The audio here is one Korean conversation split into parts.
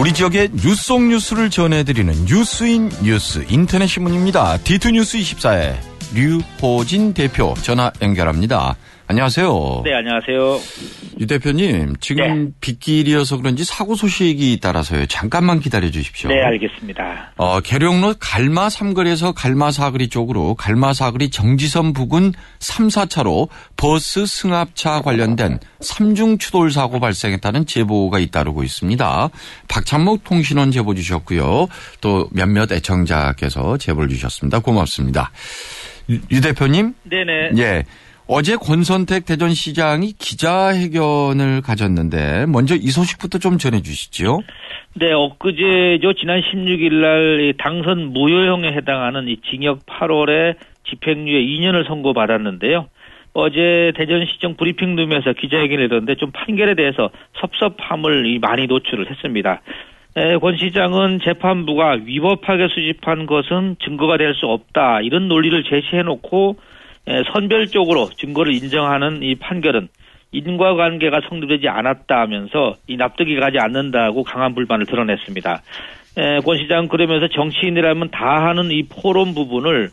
우리 지역의 뉴스 속 뉴스를 전해드리는 뉴스인 뉴스 인터넷 신문입니다. D2뉴스 24의 류호진 대표 전화 연결합니다. 안녕하세요. 네, 안녕하세요. 유 대표님, 지금 빗길이어서 그런지 사고 소식이 따라서요. 잠깐만 기다려 주십시오. 네, 알겠습니다. 계룡로 갈마 삼거리에서 갈마 사거리 쪽으로 갈마 사거리 정지선 부근 3, 4차로 버스 승합차 관련된 3중 추돌 사고 발생했다는 제보가 잇따르고 있습니다. 박찬목 통신원 제보 주셨고요. 또 몇몇 애청자께서 제보를 주셨습니다. 고맙습니다. 유 대표님. 네네. 예. 어제 권선택 대전시장이 기자회견을 가졌는데 먼저 이 소식부터 좀 전해주시죠. 네, 엊그제죠. 지난 16일 날 당선 무효형에 해당하는 이 징역 8월에 집행유예 2년을 선고받았는데요. 어제 대전시청 브리핑룸에서 기자회견을 했는데 좀 판결에 대해서 섭섭함을 많이 노출을 했습니다. 권 시장은 재판부가 위법하게 수집한 것은 증거가 될 수 없다, 이런 논리를 제시해놓고 선별적으로 증거를 인정하는 이 판결은 인과관계가 성립되지 않았다 하면서 이 납득이 가지 않는다고 강한 불만을 드러냈습니다. 권 시장은 그러면서 정치인이라면 다 하는 이 포럼 부분을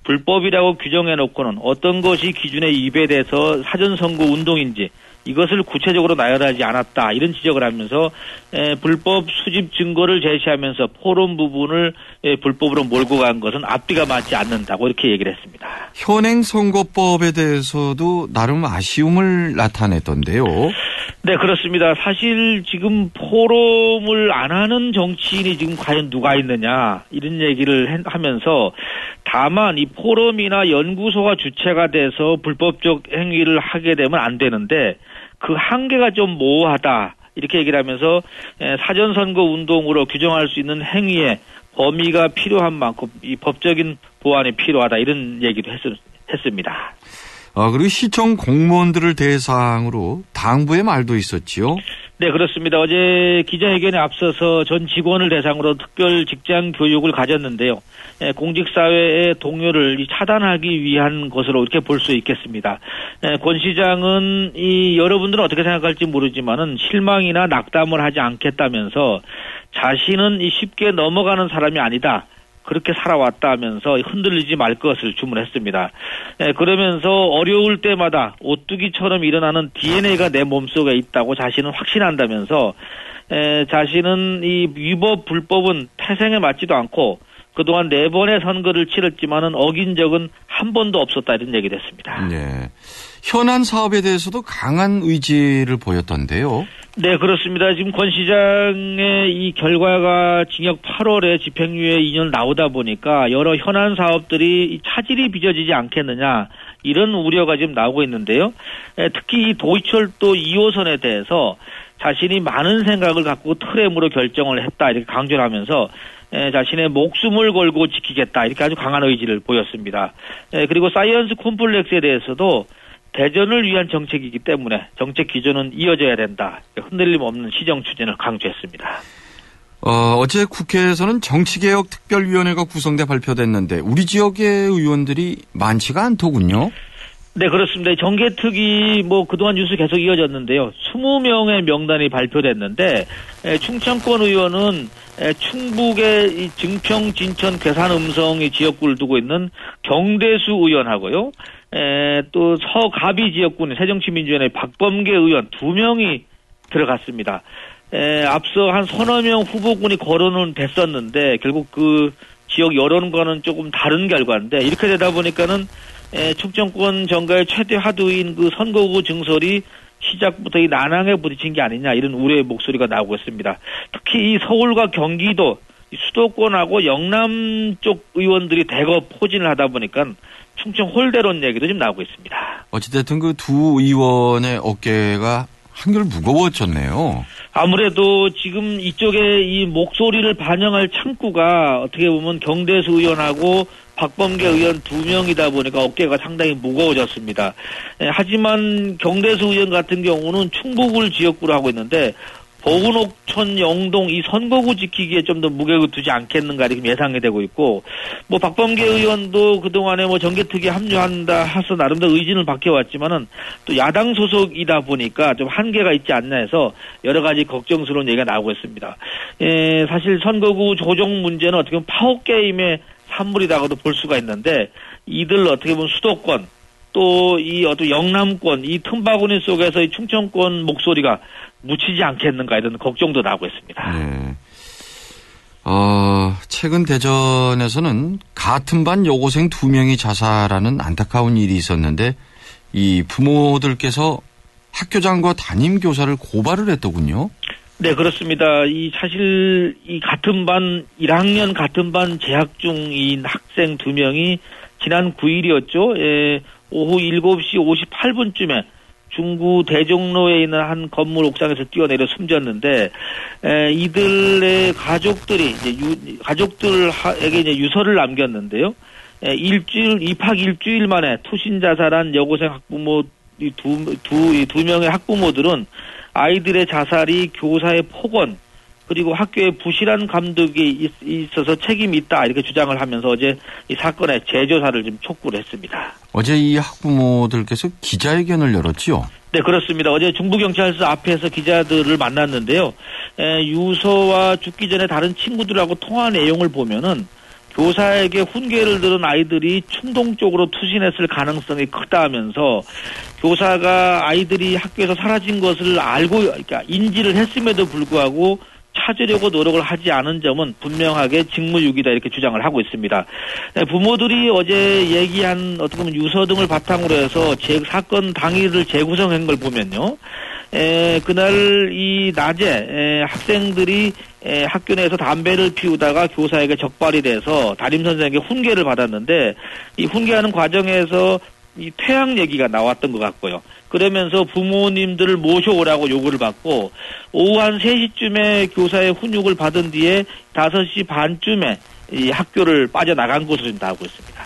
불법이라고 규정해놓고는 어떤 것이 기준에 위배돼서 사전선거 운동인지 이것을 구체적으로 나열하지 않았다, 이런 지적을 하면서 불법 수집 증거를 제시하면서 포럼 부분을 불법으로 몰고 간 것은 앞뒤가 맞지 않는다고 이렇게 얘기를 했습니다. 현행 선거법에 대해서도 나름 아쉬움을 나타냈던데요. 네, 그렇습니다. 사실 지금 포럼을 안 하는 정치인이 지금 과연 누가 있느냐, 이런 얘기를 하면서 다만 이 포럼이나 연구소가 주체가 돼서 불법적 행위를 하게 되면 안 되는데 그 한계가 좀 모호하다, 이렇게 얘기를 하면서 사전선거 운동으로 규정할 수 있는 행위의 범위가 필요한 만큼 이 법적인 보완이 필요하다, 이런 얘기도 했습니다. 그리고 시청 공무원들을 대상으로 당부의 말도 있었지요? 네, 그렇습니다. 어제 기자회견에 앞서서 전 직원을 대상으로 특별 직장 교육을 가졌는데요. 공직사회의 동요를 차단하기 위한 것으로 이렇게 볼 수 있겠습니다. 권 시장은 여러분들은 어떻게 생각할지 모르지만은 실망이나 낙담을 하지 않겠다면서 자신은 쉽게 넘어가는 사람이 아니다, 그렇게 살아왔다 하면서 흔들리지 말 것을 주문했습니다. 그러면서 어려울 때마다 오뚜기처럼 일어나는 DNA가 내 몸속에 있다고 자신은 확신한다면서 자신은 이 위법 불법은 태생에 맞지도 않고 그동안 4번의 선거를 치렀지만은 어긴 적은 한 번도 없었다, 이런 얘기를 했습니다. 네. 현안 사업에 대해서도 강한 의지를 보였던데요. 네, 그렇습니다. 지금 권 시장의 이 결과가 징역 8월에 집행유예 2년 나오다 보니까 여러 현안 사업들이 차질이 빚어지지 않겠느냐, 이런 우려가 지금 나오고 있는데요. 특히 이 도의철도 2호선에 대해서 자신이 많은 생각을 갖고 트램으로 결정을 했다, 이렇게 강조를 하면서 자신의 목숨을 걸고 지키겠다, 이렇게 아주 강한 의지를 보였습니다. 그리고 사이언스 콤플렉스에 대해서도 대전을 위한 정책이기 때문에 정책 기조는 이어져야 된다, 흔들림 없는 시정 추진을 강조했습니다. 어제 국회에서는 정치개혁 특별위원회가 구성돼 발표됐는데 우리 지역의 의원들이 많지가 않더군요. 네, 그렇습니다. 정개특위 그동안 뉴스 계속 이어졌는데요. 20명의 명단이 발표됐는데 충청권 의원은 충북의 증평, 진천, 괴산, 음성의 지역구를 두고 있는 경대수 의원하고요. 또 서가비 지역군 새정치민주연의 박범계 의원 2명이 들어갔습니다. 앞서 한 서너 명 후보군이 거론은 됐었는데 결국 그 지역 여론과는 조금 다른 결과인데, 이렇게 되다 보니까는 충청권 정가의 최대 하두인 그 선거구 증설이 시작부터 이 난항에 부딪힌 게 아니냐, 이런 우려의 목소리가 나오고 있습니다. 특히 이 서울과 경기도 수도권하고 영남 쪽 의원들이 대거 포진을 하다 보니까 충청 홀대론 얘기도 좀 나오고 있습니다. 어찌됐든 그 두 의원의 어깨가 한결 무거워졌네요. 아무래도 지금 이쪽에 이 목소리를 반영할 창구가 어떻게 보면 경대수 의원하고 박범계 의원 2명이다 보니까 어깨가 상당히 무거워졌습니다. 하지만 경대수 의원 같은 경우는 충북을 지역구로 하고 있는데 보은옥천, 영동 이 선거구 지키기에 좀 더 무게를 두지 않겠는가 이렇게 예상이 되고 있고, 뭐 박범계 의원도 그동안에 뭐 정개특위에 합류한다 해서 나름대로 의진을 밝혀왔지만은 또 야당 소속이다 보니까 좀 한계가 있지 않나 해서 여러 가지 걱정스러운 얘기가 나오고 있습니다. 사실 선거구 조정 문제는 어떻게 보면 파워 게임의 산물이라고도 볼 수가 있는데, 이들 어떻게 보면 수도권 또 이 어떤 영남권 이 틈바구니 속에서 이 충청권 목소리가 묻히지 않겠는가 이런 걱정도 나오고 있습니다. 네. 최근 대전에서는 같은 반 여고생 2명이 자살하는 안타까운 일이 있었는데, 이 부모들께서 학교장과 담임교사를 고발을 했더군요. 네, 그렇습니다. 사실 같은 반 1학년 같은 반 재학 중인 학생 2명이 지난 9일이었죠. 오후 7시 58분쯤에 중구 대종로에 있는 한 건물 옥상에서 뛰어내려 숨졌는데, 이들의 가족들이 가족들에게 이제 유서를 남겼는데요. 입학 일주일 만에 투신 자살한 여고생 학부모 두 명의 학부모들은 아이들의 자살이 교사의 폭언 그리고 학교의 부실한 감독이 있어서 책임이 있다 이렇게 주장을 하면서 어제 이 사건의 재조사를 좀 촉구를 했습니다. 어제 이 학부모들께서 기자회견을 열었지요? 네, 그렇습니다. 어제 중부경찰서 앞에서 기자들을 만났는데요. 유서와 죽기 전에 다른 친구들하고 통화 내용을 보면은 교사에게 훈계를 들은 아이들이 충동적으로 투신했을 가능성이 크다면서, 교사가 아이들이 학교에서 사라진 것을 그러니까 인지를 했음에도 불구하고 찾으려고 노력을 하지 않은 점은 분명하게 직무유기다 이렇게 주장을 하고 있습니다. 부모들이 어제 얘기한 어떻게 보면 유서 등을 바탕으로 해서 사건 당일을 재구성한 걸 보면요. 그날 이 낮에 학생들이 학교 내에서 담배를 피우다가 교사에게 적발이 돼서 담임선생에게 훈계를 받았는데, 이 훈계하는 과정에서 이 퇴학 얘기가 나왔던 것 같고요. 그러면서 부모님들을 모셔오라고 요구를 받고, 오후 한 3시쯤에 교사의 훈육을 받은 뒤에 5시 반쯤에 이 학교를 빠져나간 것으로 나오고 있습니다.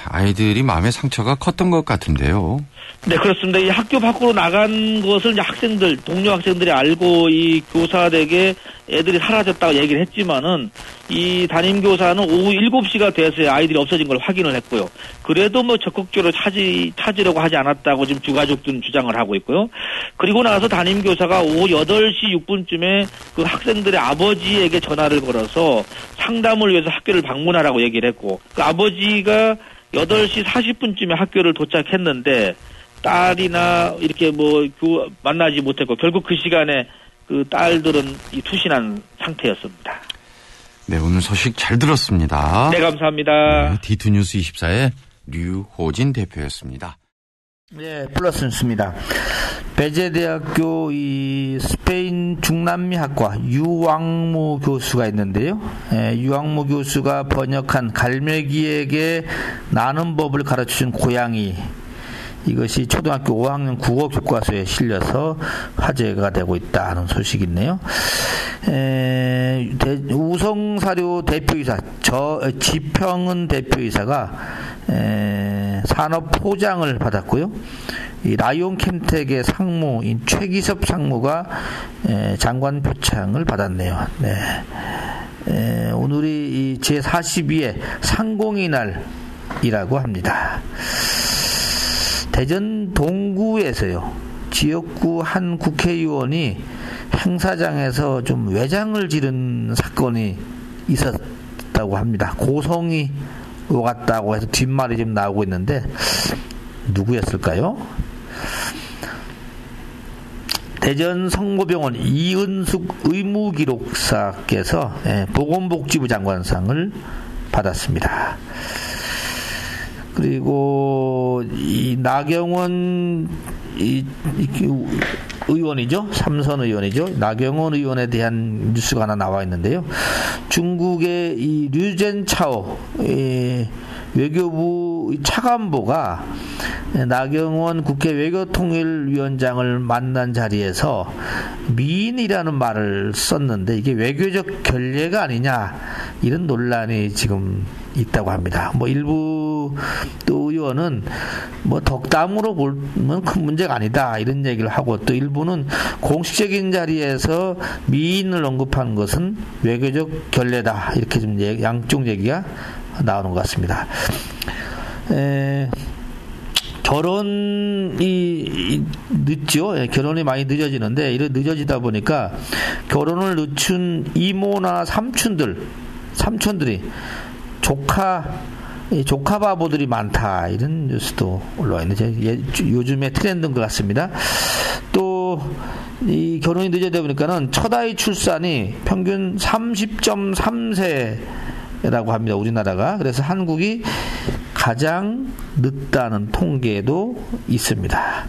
아이들이 마음의 상처가 컸던 것 같은데요. 네, 그렇습니다. 이 학교 밖으로 나간 것을 이제 동료 학생들이 알고 이 교사에게 애들이 사라졌다고 얘기를 했지만은, 이 담임교사는 오후 7시가 돼서야 아이들이 없어진 걸 확인을 했고요. 그래도 뭐 적극적으로 찾으려고 하지 않았다고 지금 주가족들은 주장을 하고 있고요. 그리고 나서 담임교사가 오후 8시 6분쯤에 그 학생들의 아버지에게 전화를 걸어서 상담을 위해서 학교를 방문하라고 얘기를 했고, 그 아버지가 8시 40분쯤에 학교를 도착했는데 딸이나 이렇게 만나지 못했고, 결국 그 시간에 그 딸들은 투신한 상태였습니다. 네, 오늘 소식 잘 들었습니다. 네, 감사합니다. 네, D2뉴스 24의 류호진 대표였습니다. 네, 플러스 뉴스입니다. 배재대학교 이 스페인 중남미학과 유왕무 교수가 있는데요. 유왕무 교수가 번역한 갈매기에게 나는 법을 가르쳐준 고양이, 이것이 초등학교 5학년 국어 교과서에 실려서 화제가 되고 있다는 소식이 있네요. 우성사료 대표이사 지평은 대표이사가 산업포장을 받았고요. 이 라이온 캠텍의 상무인 최기섭 상무가 장관 표창을 받았네요. 네. 오늘이 제42회 상공의 날이라고 합니다. 대전 동구에서요, 지역구 한 국회의원이 행사장에서 좀 외장을 지른 사건이 있었다고 합니다. 고성이 오갔다고 해서 뒷말이 지금 나오고 있는데, 누구였을까요? 대전 성모병원 이은숙 의무기록사께서 보건복지부 장관상을 받았습니다. 그리고 이 나경원 의원이죠. 삼선 의원이죠. 나경원 의원에 대한 뉴스가 하나 나와 있는데요. 중국의 이 류젠차오 외교부 차관보가 나경원 국회 외교통일위원장을 만난 자리에서 미인이라는 말을 썼는데, 이게 외교적 결례가 아니냐, 이런 논란이 지금 있다고 합니다. 일부 또 의원은 뭐 덕담으로 보면 큰 문제가 아니다 이런 얘기를 하고, 또 일부는 공식적인 자리에서 미인을 언급한 것은 외교적 결례다 이렇게 좀 양쪽 얘기가 나오는 것 같습니다. 결혼이 늦죠. 결혼이 많이 늦어지는데, 이렇게 늦어지다 보니까 결혼을 늦춘 이모나 삼촌들이 조카 바보들이 많다 이런 뉴스도 올라와 있는데, 요즘의 트렌드인 것 같습니다. 또 이 결혼이 늦어지다 보니까는 첫 아이 출산이 평균 30.3세라고 합니다. 우리나라가. 그래서 한국이 가장 늦다는 통계도 있습니다.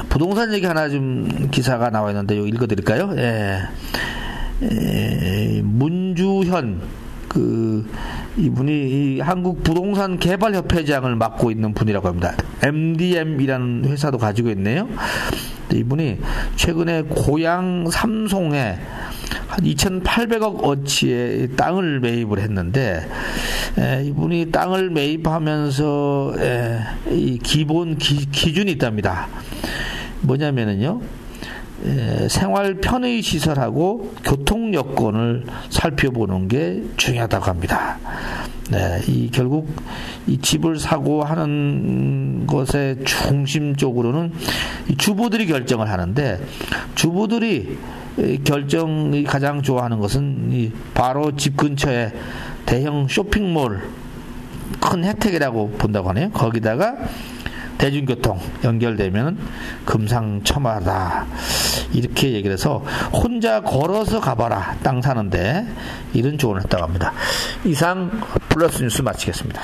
부동산 얘기 하나 좀 기사가 나와 있는데 이거 읽어드릴까요? 문주현 이분이 이 한국 부동산 개발협회장을 맡고 있는 분이라고 합니다. MDM이라는 회사도 가지고 있네요. 이분이 최근에 고향 삼송에 한 2,800억 어치의 땅을 매입을 했는데, 이분이 땅을 매입하면서 이 기본 기준이 있답니다. 뭐냐면은요, 생활 편의 시설하고 교통 여건을 살펴보는 게 중요하다고 합니다. 결국 이 집을 사고 하는 것의 중심적으로는 이 주부들이 결정을 하는데, 주부들이 결정이 가장 좋아하는 것은 바로 집 근처에 대형 쇼핑몰, 큰 혜택이라고 본다고 하네요. 거기다가 대중교통 연결되면 금상첨화다 이렇게 얘기를 해서, 혼자 걸어서 가봐라 땅 사는데, 이런 조언을 했다고 합니다. 이상 플러스 뉴스 마치겠습니다.